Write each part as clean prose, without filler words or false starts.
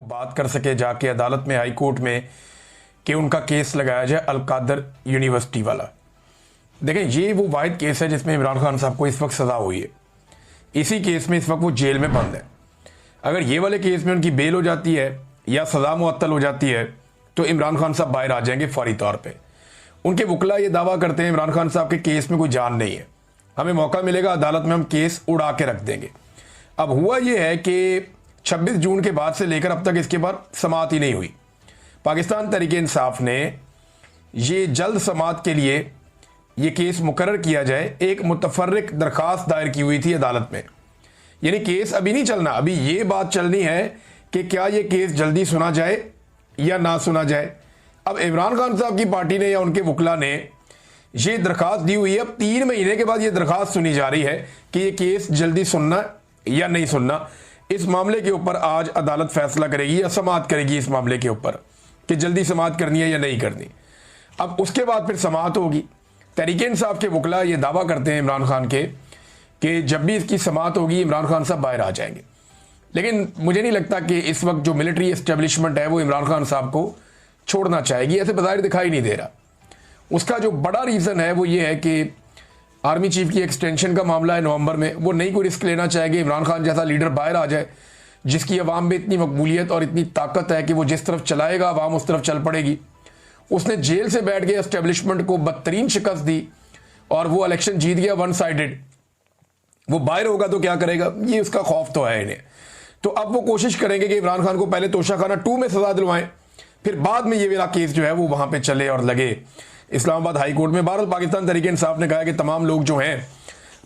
बात कर सके जाके अदालत में, हाई कोर्ट में, कि उनका केस लगाया जाए अलकादर यूनिवर्सिटी वाला। देखें, ये वो वाहिद केस है जिसमें इमरान खान साहब को इस वक्त सज़ा हुई है। इसी केस में इस वक्त वो जेल में बंद है। अगर ये वाले केस में उनकी बेल हो जाती है या सज़ा मुअत्तल हो जाती है तो इमरान खान साहब बाहर आ जाएंगे फौरी तौर पे। उनके वकला ये दावा करते हैं इमरान खान साहब के केस में कोई जान नहीं है, हमें मौका मिलेगा अदालत में हम केस उड़ा के रख देंगे। अब हुआ ये है कि 26 जून के बाद से लेकर अब तक इसके बाद समाअत ही नहीं हुई। पाकिस्तान तहरीक इंसाफ ने ये जल्द समाअत के लिए ये केस मुकर्रर किया जाए एक मुतफर्रिक दरखास्त दायर की हुई थी अदालत में। यानी केस अभी नहीं चलना, अभी ये बात चलनी है कि क्या ये केस जल्दी सुना जाए या ना सुना जाए। अब इमरान खान साहब की पार्टी ने या उनके वकला ने ये दरखास्त दी हुई है, अब 3 महीने के बाद ये दरखास्त सुनी जा रही है कि ये केस जल्दी सुनना या नहीं सुनना। इस मामले के ऊपर आज अदालत फैसला करेगी या समाअत करेगी इस मामले के ऊपर कि जल्दी समाअत करनी है या नहीं करनी। अब उसके बाद फिर समाअत होगी। तहरीक इंसाफ के वकला ये दावा करते हैं इमरान खान के कि जब भी इसकी समाअत होगी इमरान खान साहब बाहर आ जाएंगे। लेकिन मुझे नहीं लगता कि इस वक्त जो मिलिट्री एस्टेब्लिशमेंट है वो इमरान खान साहब को छोड़ना चाहेगी, ऐसे बाहर दिखाई नहीं दे रहा। उसका जो बड़ा रीज़न है वो ये है कि आर्मी चीफ की एक्सटेंशन का मामला है नवंबर में, वो नहीं कोई रिस्क लेना चाहेगी। इमरान खान जैसा लीडर बाहर आ जाए जिसकी अवाम में इतनी मकबूलियत और इतनी ताकत है कि वो जिस तरफ चलाएगा अवाम उस तरफ चल पड़ेगी। उसने जेल से बैठ के एस्टेब्लिशमेंट को बदतरीन शिकस्त दी और वो इलेक्शन जीत गया वन साइडेड। वो बाहर होगा तो क्या करेगा, ये उसका खौफ तो है इन्हें। तो अब वो कोशिश करेंगे कि इमरान खान को पहले तोशाखाना 2 में सजा दिलवाएं, फिर बाद में ये वाला केस जो है वो वहां पे चले और लगे इस्लामाबाद हाई कोर्ट में। बहरहाल पाकिस्तान तहरीक इंसाफ ने कहा कि तमाम लोग जो हैं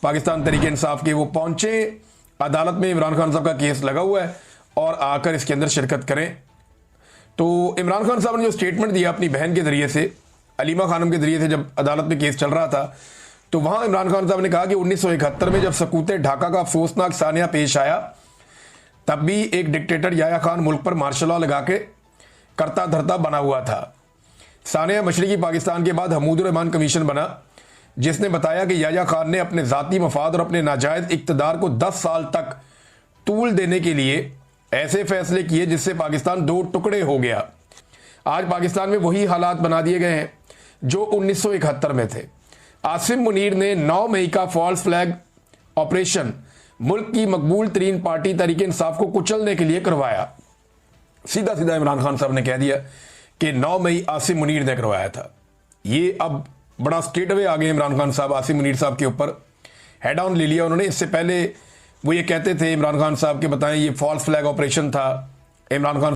पाकिस्तान तहरीक इंसाफ के वो पहुंचे अदालत में, इमरान खान साहब का केस लगा हुआ है और आकर इसके अंदर शिरकत करें। तो इमरान खान साहब ने जो स्टेटमेंट दिया अपनी बहन के जरिए से, अलीमा खानम के जरिए से, जब अदालत में केस चल रहा था तो वहां इमरान खान साहब ने कहा कि 1971 में जब सकूत ढाका का अफसोसनाक सानिया पेश आया तब भी एक डिक्टेटर याया खान मुल्क पर मार्शल लॉ लगा के करता धरता बना हुआ था। सानिया मशरकी पाकिस्तान के बाद हमूद रहमान कमीशन बना जिसने बताया कि याया खान ने अपने ज़ाती मफाद और अपने नाजायज़ इक़्तिदार को 10 साल तक तूल देने के लिए ऐसे फैसले किए जिससे पाकिस्तान 2 टुकड़े हो गया। आज पाकिस्तान में वही हालात बना दिए गए हैं जो 1971 में थे। आसिम मुनीर ने 9 मई का फॉल्स फ्लैग ऑपरेशन मुल्क की मकबूल तरीन पार्टी तहरीक इंसाफ को कुचलने के लिए करवाया। सीधा सीधा इमरान खान साहब ने कह दिया कि 9 मई आसिम मुनीर ने करवाया था। ये अब बड़ा स्ट्रेट अवे आ गए इमरान खान साहब आसिम मुनीर साहब के ऊपर, हेड ऑन ले लिया उन्होंने। इससे पहले वो ये कहते थे इमरान खान साहब के, बताएं ये फॉल्स फ्लैग ऑपरेशन था। इमरान खान